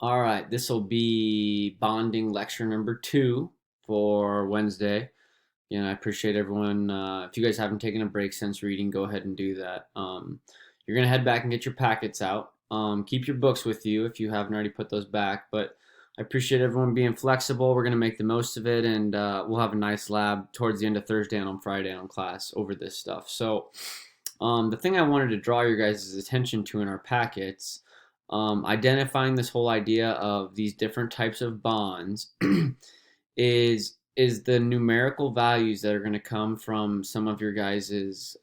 All right, this will be bonding lecture number 2 for Wednesday. I appreciate everyone. If you guys haven't taken a break since reading, go ahead and do that. You're going to head back and get your packets out. Keep your books with you if you haven't already put those back. But I appreciate everyone being flexible. We're going to make the most of it, and we'll have a nice lab towards the end of Thursday and on Friday on class over this stuff. So, the thing I wanted to draw your guys' attention to in our packets, identifying this whole idea of these different types of bonds is the numerical values that are going to come from some of your guys'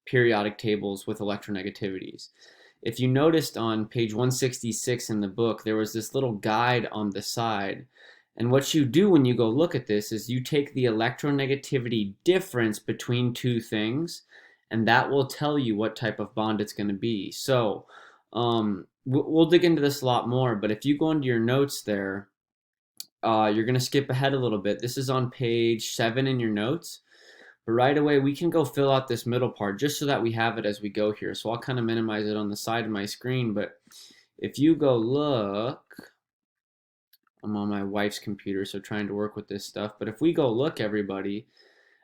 periodic tables with electronegativities. If you noticed on page 166 in the book, there was this little guide on the side. And what you do when you go look at this is you take the electronegativity difference between two things, and that will tell you what type of bond it's going to be. So we'll dig into this a lot more, but if you go into your notes there, you're going to skip ahead a little bit. This is on page 7 in your notes. But right away, we can go fill out this middle part just so that we have it as we go here. So I'll kind of minimize it on the side of my screen. But if you go look, I'm on my wife's computer, so trying to work with this stuff. But if we go look, everybody,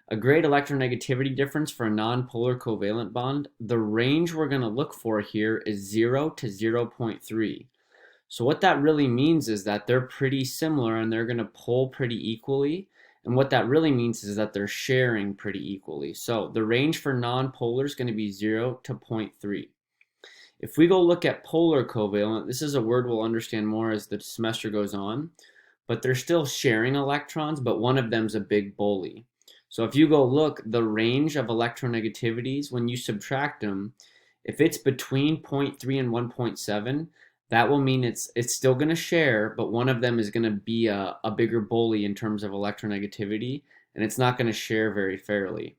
a great electronegativity difference for a nonpolar covalent bond, the range we're going to look for here is 0 to 0.3. So what that really means is that they're pretty similar and they're going to pull pretty equally. And what that really means is that they're sharing pretty equally. So the range for nonpolar is going to be 0 to 0.3. If we go look at polar covalent, this is a word we'll understand more as the semester goes on, but they're still sharing electrons, but one of them's a big bully. So if you go look, the range of electronegativities, when you subtract them, if it's between 0.3 and 1.7, that will mean it's still going to share, but one of them is going to be a bigger bully in terms of electronegativity, and it's not going to share very fairly.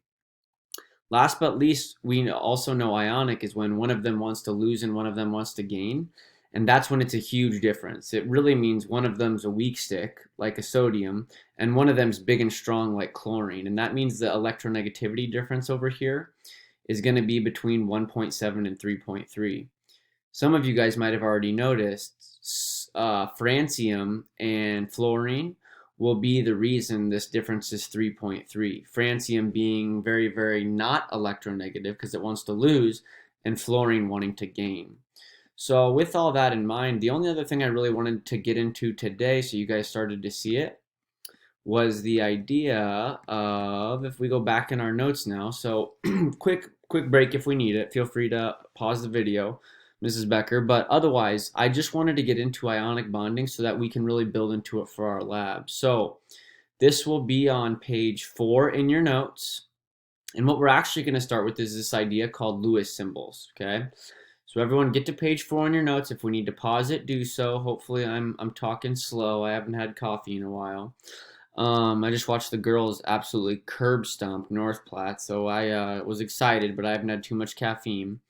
Last but least, we also know ionic is when one of them wants to lose and one of them wants to gain, and that's when it's a huge difference. It really means one of them's a weak stick, like a sodium, and one of them's big and strong, like chlorine, and that means the electronegativity difference over here is going to be between 1.7 and 3.3. Some of you guys might have already noticed francium and fluorine will be the reason this difference is 3.3. Francium being very, very not electronegative because it wants to lose, and fluorine wanting to gain. So with all that in mind, the only other thing I really wanted to get into today, so you guys started to see it, was the idea of, if we go back in our notes now, so quick break if we need it. Feel free to pause the video, Mrs. Becker. But otherwise, I just wanted to get into ionic bonding so that we can really build into it for our lab. So this will be on page 4 in your notes. And what we're actually going to start with is this idea called Lewis symbols, okay? So everyone get to page 4 in your notes. If we need to pause it, do so. Hopefully I'm talking slow. I haven't had coffee in a while. I just watched the girls absolutely curb stomp North Platte, so I was excited, but I haven't had too much caffeine.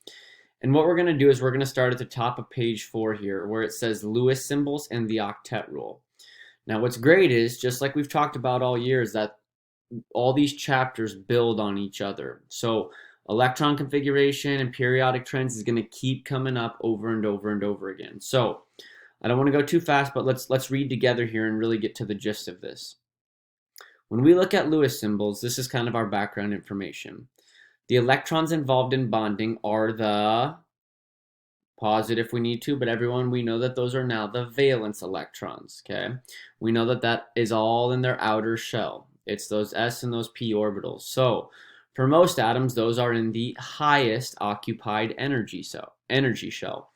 And what we're going to do is we're going to start at the top of page 4 here, where it says Lewis symbols and the Octet Rule. Now, what's great is, just like we've talked about all year, is that all these chapters build on each other. So electron configuration and periodic trends is going to keep coming up over and over and over again. So I don't want to go too fast, but let's read together here and really get to the gist of this. When we look at Lewis symbols, this is kind of our background information. The electrons involved in bonding are the, pause it if we need to, but everyone, we know that those are now the valence electrons, okay? We know that that is all in their outer shell. It's those s and those p orbitals. So for most atoms, those are in the highest occupied energy shell.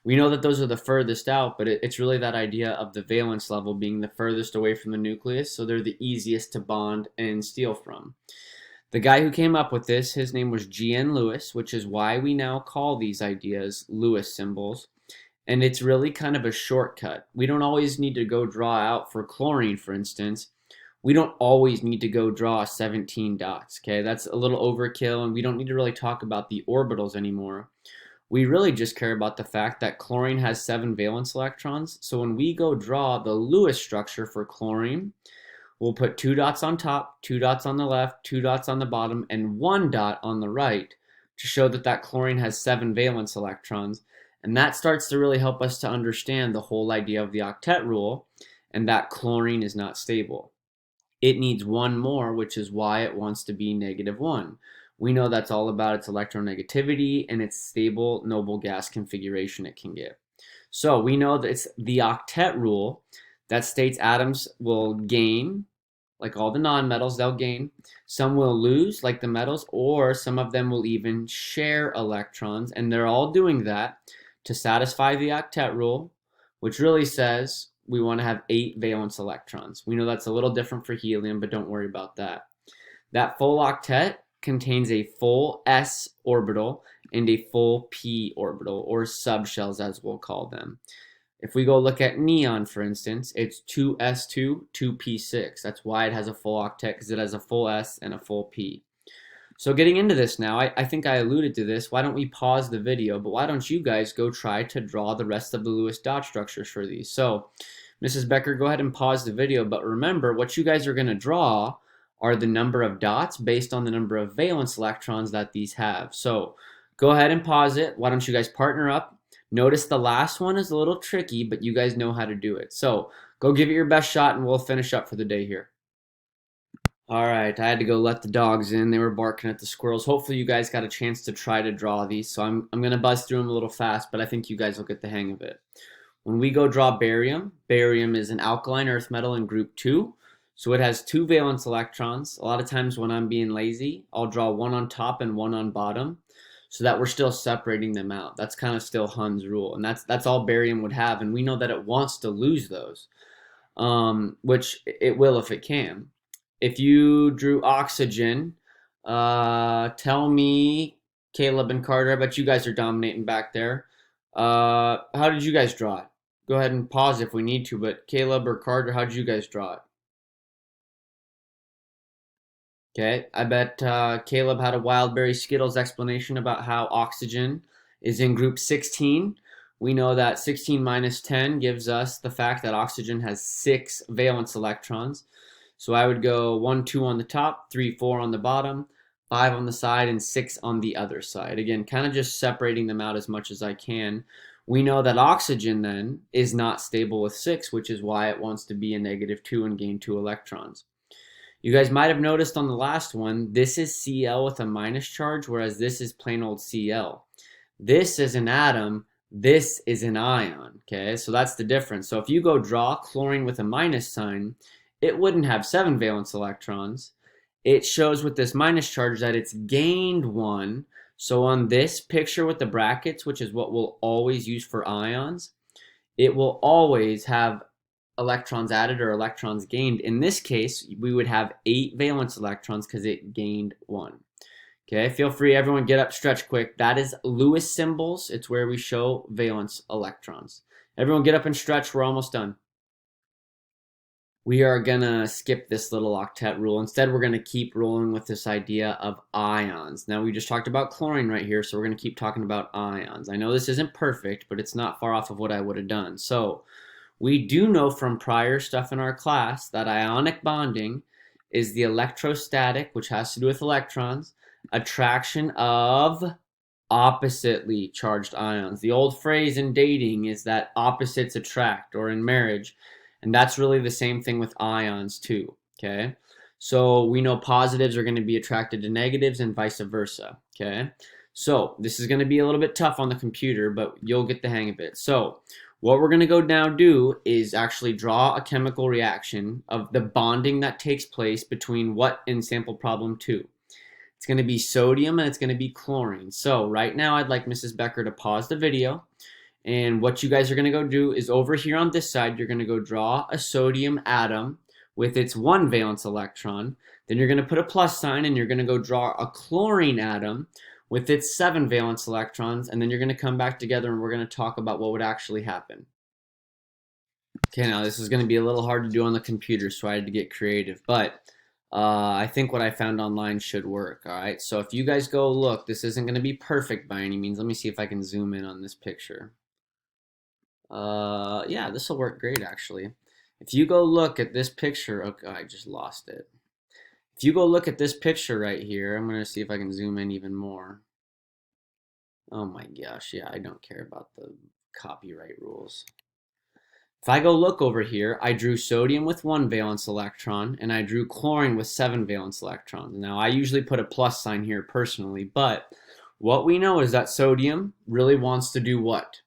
We know that those are the furthest out, but it's really that idea of the valence level being the furthest away from the nucleus, so they're the easiest to bond and steal from. The guy who came up with this, his name was G.N. Lewis, which is why we now call these ideas Lewis symbols. And it's really kind of a shortcut. We don't always need to go draw out for chlorine, for instance. We don't always need to go draw 17 dots, okay? That's a little overkill, and we don't need to really talk about the orbitals anymore. We really just care about the fact that chlorine has 7 valence electrons. So when we go draw the Lewis structure for chlorine, we'll put 2 dots on top, 2 dots on the left, 2 dots on the bottom, and 1 dot on the right to show that that chlorine has 7 valence electrons. And that starts to really help us to understand the whole idea of the octet rule and that chlorine is not stable. It needs one more, which is why it wants to be -1. We know that's all about its electronegativity and its stable noble gas configuration it can get. So we know that it's the octet rule that states atoms will gain, like all the nonmetals, they'll gain. Some will lose, like the metals, or some of them will even share electrons, and they're all doing that to satisfy the octet rule, which really says we want to have 8 valence electrons. We know that's a little different for helium, but don't worry about that. That full octet contains a full s orbital and a full p orbital, or subshells as we'll call them. If we go look at neon, for instance, it's 2s2, 2p6. That's why it has a full octet, because it has a full s and a full p. So getting into this now, I think I alluded to this. Why don't we pause the video, but why don't you guys go try to draw the rest of the Lewis dot structures for these? So Mrs. Becker, go ahead and pause the video, but remember what you guys are going to draw are the number of dots based on the number of valence electrons that these have. So go ahead and pause it. Why don't you guys partner up? Notice the last one is a little tricky, but you guys know how to do it. So go give it your best shot and we'll finish up for the day here. All right, I had to go let the dogs in. They were barking at the squirrels. Hopefully you guys got a chance to try to draw these. So I'm going to buzz through them a little fast, but I think you guys will get the hang of it. When we go draw barium, barium is an alkaline earth metal in group 2. So it has 2 valence electrons. A lot of times when I'm being lazy, I'll draw one on top and one on bottom so that we're still separating them out. That's kind of still Hund's rule. And that's all barium would have. And we know that it wants to lose those, which it will if it can. If you drew oxygen, tell me, Caleb and Carter, I bet you guys are dominating back there. How did you guys draw it? Go ahead and pause if we need to, but Caleb or Carter, how did you guys draw it? Okay, I bet Caleb had a Wildberry Skittles explanation about how oxygen is in group 16. We know that 16 minus 10 gives us the fact that oxygen has 6 valence electrons. So I would go 1, 2 on the top, 3, 4 on the bottom, 5 on the side, and 6 on the other side. Again, kind of just separating them out as much as I can. We know that oxygen then is not stable with 6, which is why it wants to be a -2 and gain 2 electrons. You guys might have noticed on the last one, this is Cl with a minus charge, whereas this is plain old Cl. This is an atom, this is an ion, okay? So that's the difference. So if you go draw chlorine with a minus sign, it wouldn't have 7 valence electrons. It shows with this minus charge that it's gained 1. So on this picture with the brackets, which is what we'll always use for ions, it will always have electrons added or electrons gained. In this case, we would have 8 valence electrons because it gained 1. Okay, feel free, everyone get up, stretch quick. That is Lewis symbols. It's where we show valence electrons. Everyone get up and stretch. We're almost done. We are going to skip this little octet rule. Instead, we're going to keep rolling with this idea of ions. Now, we just talked about chlorine right here, so we're going to keep talking about ions. I know this isn't perfect, but it's not far off of what I would have done. So we do know from prior stuff in our class that ionic bonding is the electrostatic, which has to do with electrons, attraction of oppositely charged ions. The old phrase in dating is that opposites attract, or in marriage, and that's really the same thing with ions too, okay? So we know positives are going to be attracted to negatives and vice versa, okay? So this is going to be a little bit tough on the computer, but you'll get the hang of it. So what we're going to go now do is actually draw a chemical reaction of the bonding that takes place between what in sample problem 2. It's going to be sodium and it's going to be chlorine. So right now I'd like Mrs. Becker to pause the video. And what you guys are going to go do is over here on this side, you're going to go draw a sodium atom with its 1 valence electron. Then you're going to put a plus sign and you're going to go draw a chlorine atom with its 7 valence electrons. And then you're going to come back together and we're going to talk about what would actually happen. Okay, now this is going to be a little hard to do on the computer, so I had to get creative. But I think what I found online should work, all right? So if you guys go look, this isn't going to be perfect by any means. Let me see if I can zoom in on this picture. Yeah, this will work great, actually. If you go look at this picture, okay, I just lost it. If you go look at this picture right here, I'm going to see if I can zoom in even more. Oh my gosh, yeah, I don't care about the copyright rules. If I go look over here, I drew sodium with 1 valence electron, and I drew chlorine with 7 valence electrons. Now, I usually put a plus sign here personally, but what we know is that sodium really wants to do what?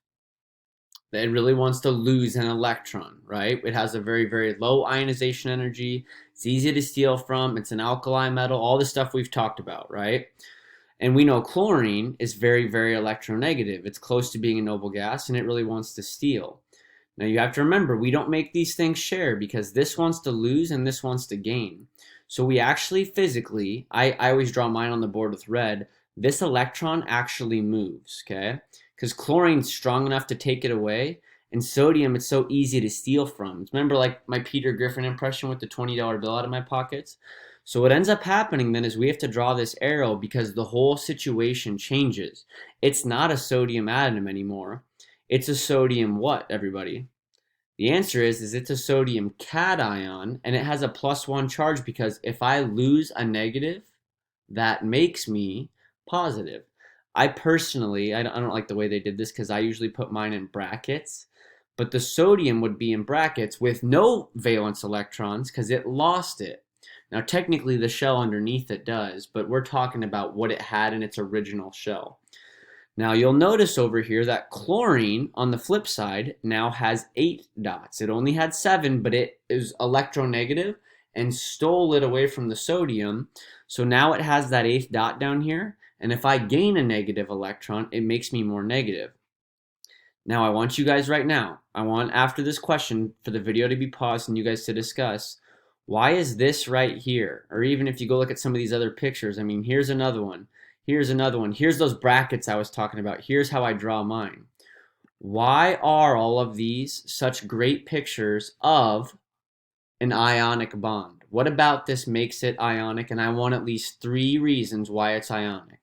It really wants to lose an electron, right? It has a very, very low ionization energy. It's easy to steal from. It's an alkali metal, all the stuff we've talked about, right? And we know chlorine is very, very electronegative. It's close to being a noble gas, and it really wants to steal. Now you have to remember, we don't make these things share because this wants to lose and this wants to gain. So we actually physically, I always draw mine on the board with red, this electron actually moves, okay? Because chlorine's strong enough to take it away, and sodium, it's so easy to steal from. Remember like my Peter Griffin impression with the $20 bill out of my pockets? So what ends up happening then is we have to draw this arrow because the whole situation changes. It's not a sodium atom anymore. It's a sodium what, everybody? The answer is it's a sodium cation, and it has a +1 charge because if I lose a negative, that makes me positive. I personally, I don't like the way they did this because I usually put mine in brackets, but the sodium would be in brackets with no valence electrons because it lost it. Now, technically, the shell underneath it does, but we're talking about what it had in its original shell. Now you'll notice over here that chlorine on the flip side now has 8 dots. It only had 7, but it is electronegative and stole it away from the sodium. So now it has that 8th dot down here. And if I gain a negative electron, it makes me more negative. Now I want you guys right now, I want after this question for the video to be paused and you guys to discuss, why is this right here? Or even if you go look at some of these other pictures, I mean, here's another one. Here's another one. Here's those brackets I was talking about. Here's how I draw mine. Why are all of these such great pictures of an ionic bond? What about this makes it ionic? And I want at least 3 reasons why it's ionic.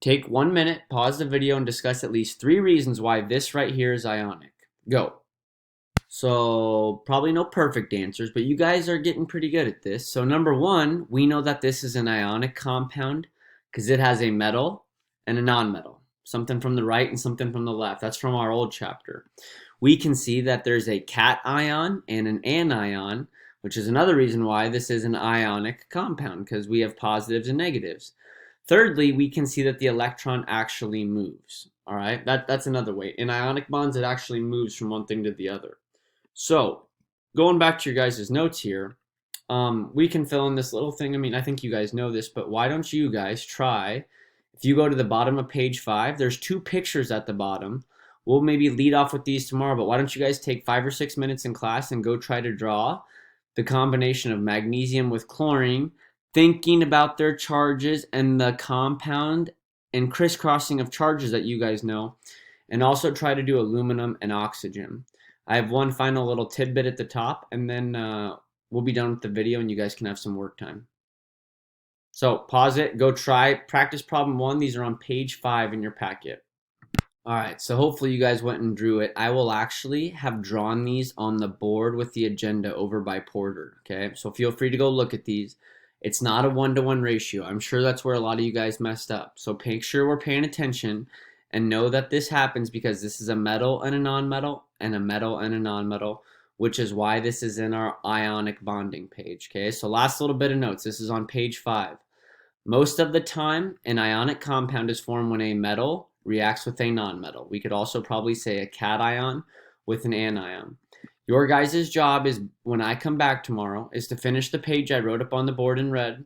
Take 1 minute, pause the video, and discuss at least 3 reasons why this right here is ionic. Go. So probably no perfect answers, but you guys are getting pretty good at this. So number 1, we know that this is an ionic compound because it has a metal and a nonmetal. Something from the right and something from the left. That's from our old chapter. We can see that there's a cation and an anion, which is another reason why this is an ionic compound because we have positives and negatives. Thirdly, we can see that the electron actually moves. All right, that's another way. In ionic bonds, it actually moves from one thing to the other. So, going back to your guys' notes here, we can fill in this little thing. I mean, I think you guys know this, but why don't you guys try, if you go to the bottom of page 5, there's 2 pictures at the bottom. We'll maybe lead off with these tomorrow, but why don't you guys take 5 or 6 minutes in class and go try to draw the combination of magnesium with chlorine, thinking about their charges and the compound and crisscrossing of charges that you guys know, and also try to do aluminum and oxygen. I have one final little tidbit at the top, and then we'll be done with the video and you guys can have some work time. So pause it, go try practice problem 1. These are on page 5 in your packet. All right, so hopefully you guys went and drew it. I will actually have drawn these on the board with the agenda over by Porter, okay? So feel free to go look at these. It's not a 1-to-1 ratio. I'm sure that's where a lot of you guys messed up. So make sure we're paying attention and know that this happens because this is a metal and a nonmetal and a metal and a nonmetal, which is why this is in our ionic bonding page, okay? So last little bit of notes. This is on page 5. Most of the time, an ionic compound is formed when a metal reacts with a nonmetal. We could also probably say a cation with an anion. Your guys' job is, when I come back tomorrow, is to finish the page I wrote up on the board in red,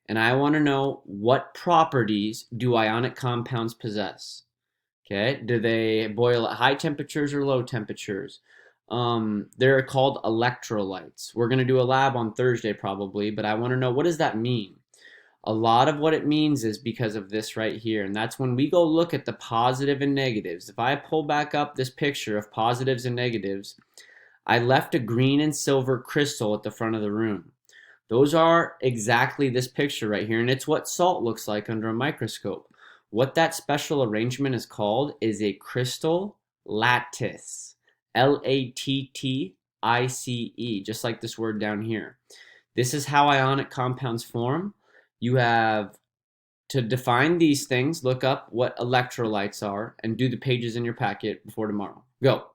and I want to know what properties do ionic compounds possess. Okay, do they boil at high temperatures or low temperatures? They're called electrolytes. We're going to do a lab on Thursday probably, but I want to know, what does that mean? A lot of what it means is because of this right here, and that's when we go look at the positive and negatives. If I pull back up this picture of positives and negatives, I left a green and silver crystal at the front of the room. Those are exactly this picture right here, and it's what salt looks like under a microscope. What that special arrangement is called is a crystal lattice. Lattice, just like this word down here. This is how ionic compounds form. You have to define these things, look up what electrolytes are and do the pages in your packet before tomorrow. Go.